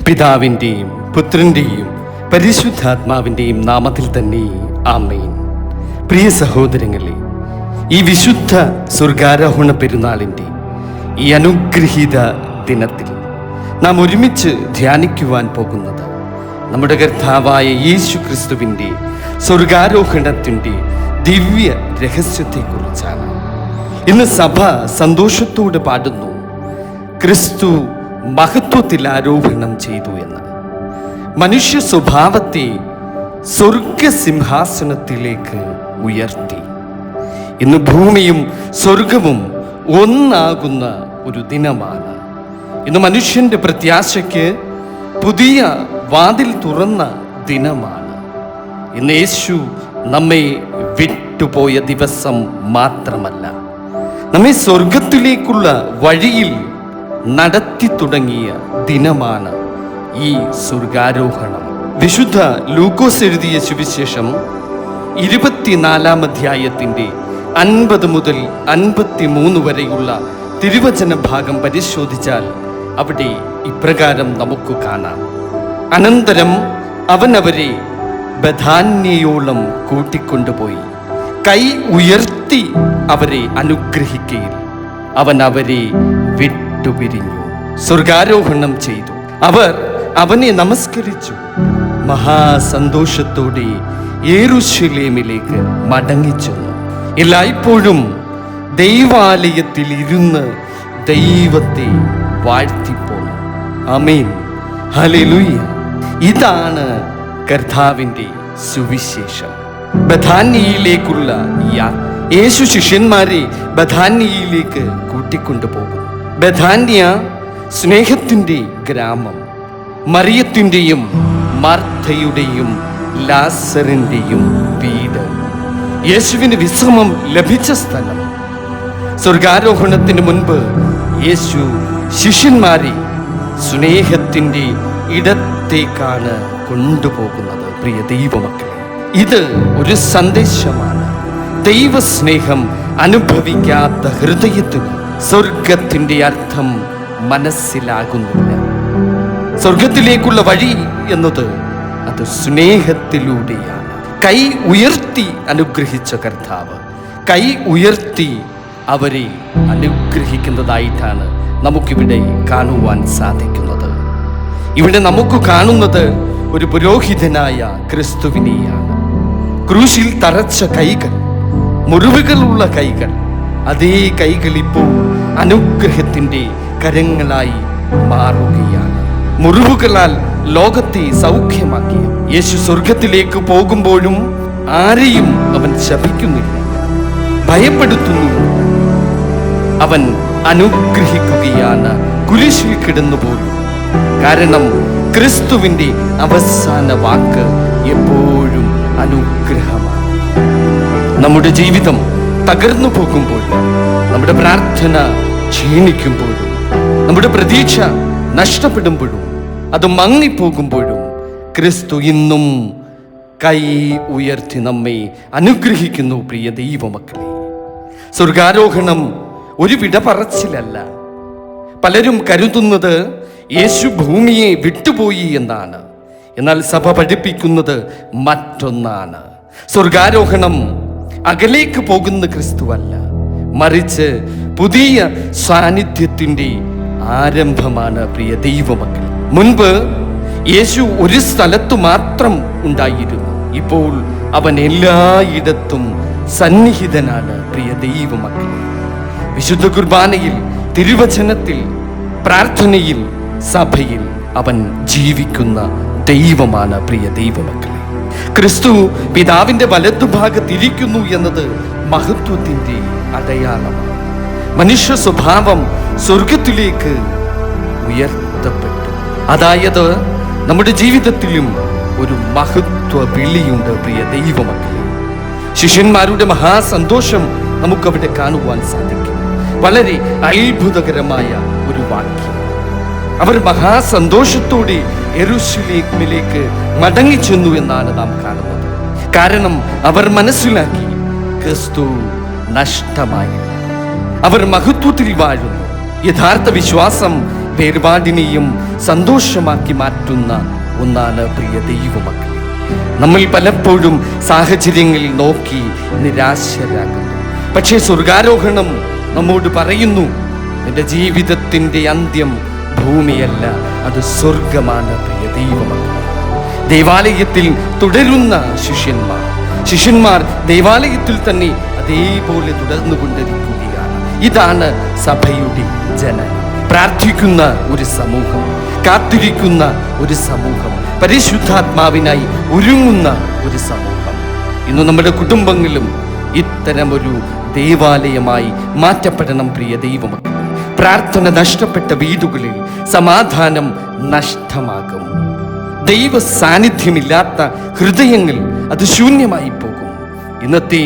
പിതാവിൻ്റെയും പുത്രൻ്റെയും പരിശുദ്ധാത്മാവിൻ്റെയും നാമത്തിൽ തന്നെ ആമേൻ. പ്രിയ സഹോദരങ്ങളെ, ഈ വിശുദ്ധ സ്വർഗാരോഹണ പെരുന്നാളിൻ്റെ ഈ അനുഗ്രഹീത ദിനത്തിൽ നാം ഒരുമിച്ച് ധ്യാനിക്കുവാൻ പോകുന്നത് നമ്മുടെ കർത്താവായ യേശു ക്രിസ്തുവിൻ്റെ സ്വർഗാരോഹണത്തിൻ്റെ ദിവ്യ രഹസ്യത്തെക്കുറിച്ചാണ്. ഇന്ന് സഭ സന്തോഷത്തോടെ പാടുന്നു, ക്രിസ്തു മഹത്വത്തിൽ ആരോഹണം ചെയ്തു എന്ന്. മനുഷ്യ സ്വഭാവത്തെ സ്വർഗസിംഹാസനത്തിലേക്ക് ഉയർത്തി. ഇന്ന് ഭൂമിയും സ്വർഗവും ഒന്നാകുന്ന ഒരു ദിനമാണ്. ഇന്ന് മനുഷ്യന്റെ പ്രത്യാശയ്ക്ക് പുതിയ വാതിൽ തുറന്ന ദിനമാണ്. ഇന്ന് യേശു നമ്മെ വിട്ടുപോയ ദിവസം മാത്രമല്ല, നമ്മെ സ്വർഗത്തിലേക്കുള്ള വഴിയിൽ നടത്തി തുടങ്ങിയ ദിനമാണ് ഈ സ്വർഗാരോഹണം. വിശുദ്ധ ലൂക്കോസ് എഴുതിയ സുവിശേഷം 24 അധ്യായത്തിൻ്റെ 50 മുതൽ 53 വരെയുള്ള തിരുവചന ഭാഗം പരിശോധിച്ചാൽ അവിടെ ഇപ്രകാരം നമുക്ക് കാണാം. അനന്തരം അവൻ അവരെ ബഥാന്യയോളം കൂട്ടിക്കൊണ്ടുപോയി കൈ ഉയർത്തി അവരെ അനുഗ്രഹിക്കയിൽ അവൻ അവരെ വിട്ടുപിരിഞ്ഞു, സ്വർഗാരോഹണം ചെയ്തു. അവർ അവനെ നമസ്കരിച്ചു. മഹാസന്തോഷത്തോടെ യെരൂശലേമിലേക്ക് മടങ്ങിച്ചെന്നു. എല്ലായ്പ്പോഴും ദൈവാലയത്തിൽ ഇരുന്ന് ദൈവത്തെ വാഴ്ത്തിപ്പോന്നു. ആമേൻ, ഹല്ലേലൂയ. ഇതാണ് കർത്താവിൻ്റെ സുവിശേഷം. ബഥാന്യയിലേക്കുള്ള യാത്ര. യേശു ശിഷ്യന്മാരെ ബഥാന്യയിലേക്ക് കൂട്ടിക്കൊണ്ടുപോകും. ബഥാന്യ സ്നേഹത്തിൻ്റെ ഗ്രാമം, മറിയത്തിൻ്റെയും മാർത്തയുടെയും ലാസറിൻ്റെയും വീട്, യേശുവിന് വിശ്രമം ലഭിച്ച സ്ഥലം. സ്വർഗാരോഹണത്തിന് മുൻപ് യേശു ശിഷ്യന്മാരെ സ്നേഹത്തിൻ്റെ ഇടത്തേക്കാണ് കൊണ്ടുപോകുന്നത്. പ്രിയ ദൈവമക്കളെ, ഇത് ഒരു സന്ദേശമാണ്. ദൈവസ്നേഹം അനുഭവിക്കാത്ത ഹൃദയത്തിന് സ്വർഗത്തിൻ്റെ അർത്ഥം മനസ്സിലാകുന്നില്ല. സ്വർഗത്തിലേക്കുള്ള വഴി എന്നത് അത് സ്നേഹത്തിലൂടെയാണ്. കൈ ഉയർത്തി അനുഗ്രഹിച്ച കർത്താവ് കൈ ഉയർത്തി അവരെ അനുഗ്രഹിക്കുന്നതായിട്ടാണ് നമുക്കിവിടെ കാണുവാൻ സാധിക്കുന്നത്. ഇവിടെ നമുക്ക് കാണുന്നത് ഒരു പുരോഹിതനായ ക്രിസ്തുവിനെയാണ്. ക്രൂശിൽ തറച്ച കൈകൾ, മുറിവുകളുള്ള കൈകൾ, അതേ കൈകൾ ഇപ്പോൾ അനുഗ്രഹത്തിൻ്റെ കരങ്ങളായി മാറുകയാണ്. മുറിവുകളാൽ ലോകത്തെ സൗഖ്യമാക്കിയ യേശു സ്വർഗത്തിലേക്ക് പോകുമ്പോഴും ആരെയും അവൻ ശപിക്കുന്നില്ല, ഭയപ്പെടുത്തുന്നു. അവൻ അനുഗ്രഹിക്കുകയാണ് കുരിശിൽ കിടന്നുപോലും. കാരണം ക്രിസ്തുവിൻ്റെ അവസാന വാക്ക് എപ്പോഴും അനുഗ്രഹമാണ്. നമ്മുടെ ജീവിതം തകർന്നു പോകുമ്പോഴും, നമ്മുടെ പ്രാർത്ഥന ക്ഷീണിക്കുമ്പോഴും, നമ്മുടെ പ്രതീക്ഷ നഷ്ടപ്പെടുമ്പോഴും, അത് മങ്ങിപ്പോകുമ്പോഴും ക്രിസ്തു ഇന്നും കൈ ഉയർത്തി നമ്മെ അനുഗ്രഹിക്കുന്നു. പ്രിയ ദൈവമക്കളെ, സ്വർഗാരോഹണം ഒരു വിട പറച്ചിലല്ല. പലരും കരുതുന്നത് യേശു ഭൂമിയെ വിട്ടുപോയി എന്നാണ്. എന്നാൽ സഭ പഠിപ്പിക്കുന്നത് മറ്റൊന്നാണ്. സ്വർഗാരോഹണം അകലേക്ക് പോകുന്ന ക്രിസ്തുവല്ല, മറിച്ച് പുതിയ സാന്നിധ്യത്തിൻ്റെ ആരംഭമാണ്. പ്രിയ ദൈവമക്കൾ, മുൻപ് യേശു ഒരു സ്ഥലത്തു മാത്രം ഉണ്ടായിരുന്നു. ഇപ്പോൾ അവൻ എല്ലായിടത്തും സന്നിഹിതനാണ്. പ്രിയ ദൈവമക്കൾ, വിശുദ്ധ കുർബാനയിൽ, തിരുവചനത്തിൽ, പ്രാർത്ഥനയിൽ, സഭയിൽ അവൻ ജീവിക്കുന്ന ദൈവമാണ്. പ്രിയ ദൈവമക്കളെ, ക്രിസ്തു പിതാവിൻ്റെ വലതുഭാഗത്തിരിക്കുന്നു എന്നത് മഹത്വത്തിൻ്റെ അടയാളമാണ്. മനുഷ്യ സ്വഭാവം സ്വർഗത്തിലേക്ക് ഉയർത്തപ്പെട്ടു. അതായത് നമ്മുടെ ജീവിതത്തിലും ഒരു മഹത്വ വിളിയുണ്ട്. പ്രിയ ദൈവമക്കളെ, ശിഷ്യന്മാരുടെ മഹാസന്തോഷം നമുക്കവിടെ കാണുവാൻ സാധിക്കും. വളരെ അത്ഭുതകരമായ ഒരു വാക്യം. അവർ മഹാസന്തോഷത്തോടെ യെരൂശലേമിലേക്ക് മടങ്ങിച്ചെന്നു എന്നാണ് നാം കാണുന്നത്. കാരണം അവർ മനസ്സിലാക്കി ക്രിസ്തു നഷ്ടമായി. അവർ മഹത്വത്തിൽ വാഴുന്നു. യഥാർത്ഥ വിശ്വാസം വേർപാടിനെയും സന്തോഷമാക്കി മാറ്റുന്ന ഒന്നാണ് പ്രിയ ദൈവമക്കളെ. നമ്മൾ പലപ്പോഴും സാഹചര്യങ്ങളിൽ നോക്കി നിരാശരാകുന്നു. പക്ഷേ സ്വർഗാരോഹണം നമ്മോട് പറയുന്നു, നിന്റെ ജീവിതത്തിൻ്റെ അന്ത്യം ഭൂമിയല്ല, അത് സ്വർഗമാണ് പ്രിയ ദൈവമക്കളെ. ദേവാലയത്തിൽ തുടരുന്ന ശിഷ്യന്മാർ ദേവാലയത്തിൽ തന്നെ അതേപോലെ തുടർന്നുകൊണ്ടിരിക്കുകയാണ്. ഇതാണ് സഭയുടെ ജനനം. പ്രാർത്ഥിക്കുന്ന ഒരു സമൂഹം, കാത്തിരിക്കുന്ന ഒരു സമൂഹം, പരിശുദ്ധാത്മാവിനായി ഒരുങ്ങുന്ന ഒരു സമൂഹം. ഇന്ന് നമ്മുടെ കുടുംബങ്ങളിലും ഇത്തരമൊരു ദേവാലയമായി മാറ്റപ്പെടണം പ്രിയ ദൈവമക്കളെ. പ്രാർത്ഥന നഷ്ടപ്പെട്ട വീടുകളിൽ സമാധാനം നഷ്ടമാകും. ദൈവ സാന്നിധ്യമില്ലാത്ത ഹൃദയങ്ങൾ അത് ശൂന്യമായി പോകും. ഇന്നത്തെ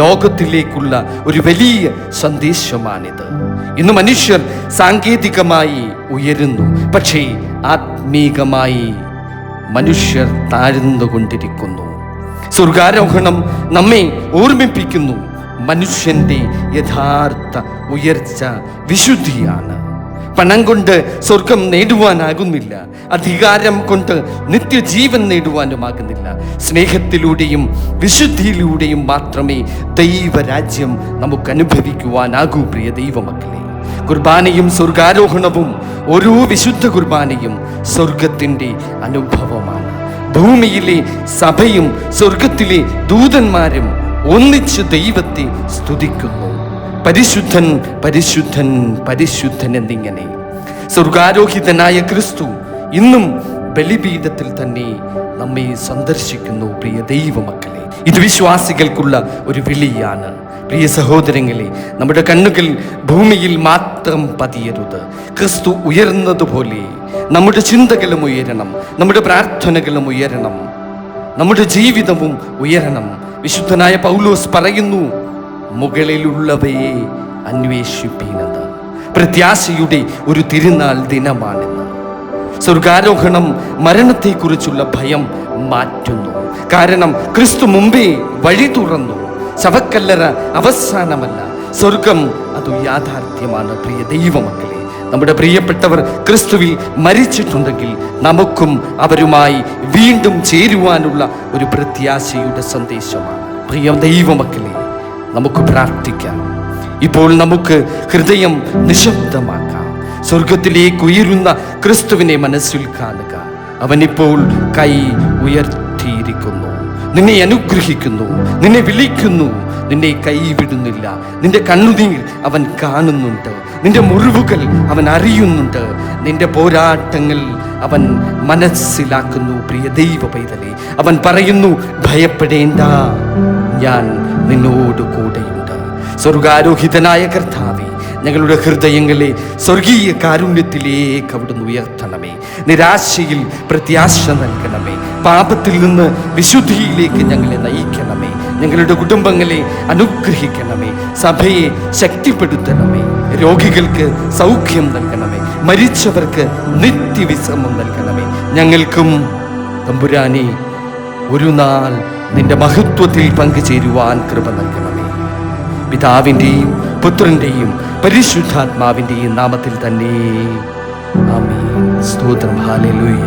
ലോകത്തിലേക്കുള്ള ഒരു വലിയ സന്ദേശമാണിത്. ഇന്ന് മനുഷ്യർ സാങ്കേതികമായി ഉയരുന്നു, പക്ഷേ ആത്മീകമായി മനുഷ്യർ താഴ്ന്നുകൊണ്ടിരിക്കുന്നു. സ്വർഗാരോഹണം നമ്മെ ഓർമ്മിപ്പിക്കുന്നു, മനുഷ്യന്റെ യഥാർത്ഥ ഉയർച്ച വിശുദ്ധിയാണ്. പണം കൊണ്ട് സ്വർഗം നേടുവാനാകുന്നില്ല, അധികാരം കൊണ്ട് നിത്യജീവൻ നേടുവാനുമാകുന്നില്ല. സ്നേഹത്തിലൂടെയും വിശുദ്ധിയിലൂടെയും മാത്രമേ ദൈവരാജ്യം നമുക്ക് അനുഭവിക്കുവാനാകൂ പ്രിയ ദൈവമക്കളെ. കുർബാനയും സ്വർഗാരോഹണവും, ഓരോ വിശുദ്ധ കുർബാനയും സ്വർഗത്തിൻ്റെ അനുഭവമാണ്. ഭൂമിയിലെ സഭയും സ്വർഗത്തിലെ ദൂതന്മാരും ഒന്നിച്ച് ദൈവത്തെ സ്തുതിക്കുന്നു. പരിശുദ്ധൻ പരിശുദ്ധൻ പരിശുദ്ധൻ എന്നിങ്ങനെ. സ്വർഗാരോഹിതനായ ക്രിസ്തു ഇന്നും ബലിപീഠത്തിൽ തന്നെ നമ്മെ സന്ദർശിക്കുന്നു പ്രിയ ദൈവമക്കളെ. ഇത് വിശ്വാസികൾക്കുള്ള ഒരു വിളിയാണ്. പ്രിയ സഹോദരങ്ങളെ, നമ്മുടെ കണ്ണുകൾ ഭൂമിയിൽ മാത്രം പതിയരുത്. ക്രിസ്തു ഉയർന്നതുപോലെ നമ്മുടെ ചിന്തകളും ഉയരണം, നമ്മുടെ പ്രാർത്ഥനകളും ഉയരണം, നമ്മുടെ ജീവിതവും ഉയരണം. വിശുദ്ധനായ പൗലോസ് പറയുന്നു, മുകളിലുള്ളവയെ അന്വേഷിപ്പീനെന്ന്. പ്രത്യാശയുടെ ഒരു തിരുനാൾ ദിനമാണെന്ന്. സ്വർഗാരോഹണം മരണത്തെക്കുറിച്ചുള്ള ഭയം മാറ്റുന്നു. കാരണം ക്രിസ്തു മുമ്പേ വഴി തുറന്നു. ശവക്കല്ലറ അവസാനമല്ല, സ്വർഗം അത് യാഥാർത്ഥ്യമാണ് പ്രിയ ദൈവമക്കളെ. നമ്മുടെ പ്രിയപ്പെട്ടവർ ക്രിസ്തുവിൽ മരിച്ചിട്ടുണ്ടെങ്കിൽ നമുക്കും അവരുമായി വീണ്ടും ചേരുവാനുള്ള ഒരു പ്രത്യാശയുടെ സന്ദേശമാണ്. പ്രിയ ദൈവമക്കളെ, നമുക്ക് പ്രാർത്ഥിക്കാം. ഇപ്പോൾ നമുക്ക് ഹൃദയം നിശബ്ദമാക്കാം. സ്വർഗത്തിലേക്ക് ഉയരുന്ന ക്രിസ്തുവിനെ മനസ്സിൽ കാണുക. അവനിപ്പോൾ കൈ ഉയർത്തിയിരിക്കുന്നു, നിന്നെ അനുഗ്രഹിക്കുന്നു, നിന്നെ വിളിക്കുന്നു, നിന്നെ കൈവിടുന്നില്ല. നിന്റെ കണ്ണുനീർ അവൻ കാണുന്നുണ്ട്, നിന്റെ മുറിവുകൾ അവൻ അറിയുന്നുണ്ട്, നിന്റെ പോരാട്ടങ്ങൾ അവൻ മനസ്സിലാക്കുന്നു. പ്രിയ ദൈവ പൈതലേ, അവൻ പറയുന്നു, ഭയപ്പെടേണ്ട, ഞാൻ നിന്നോട് കൂടെയുണ്ട്. സ്വർഗാരോഹിതനായ കർത്താവേ, ഞങ്ങളുടെ ഹൃദയങ്ങളെ സ്വർഗീയ കാരുണ്യത്തിലേക്ക് അവിടുന്ന് ഉയർത്തണമേ. നിരാശയിൽ പ്രത്യാശ നൽകണമേ. പാപത്തിൽ നിന്ന് വിശുദ്ധിയിലേക്ക് ഞങ്ങളെ നയിക്കണമേ. ഞങ്ങളുടെ കുടുംബങ്ങളെ അനുഗ്രഹിക്കണമേ. സഭയെ ശക്തിപ്പെടുത്തണമേ. രോഗികൾക്ക് സൗഖ്യം നൽകണമേ. മരിച്ചവർക്ക് നിത്യവിശ്രമം നൽകണമേ. ഞങ്ങൾക്കും തമ്പുരാനെ ഒരു നാൾ നിന്റെ മഹത്വത്തിൽ പങ്കുചേരുവാൻ കൃപ നൽകണമേ. പിതാവിൻ്റെയും പുത്രൻ്റെയും പരിശുദ്ധാത്മാവിൻ്റെയും നാമത്തിൽ തന്നെ ആമേൻ. സ്തോത്രം. ഹല്ലേലൂയ.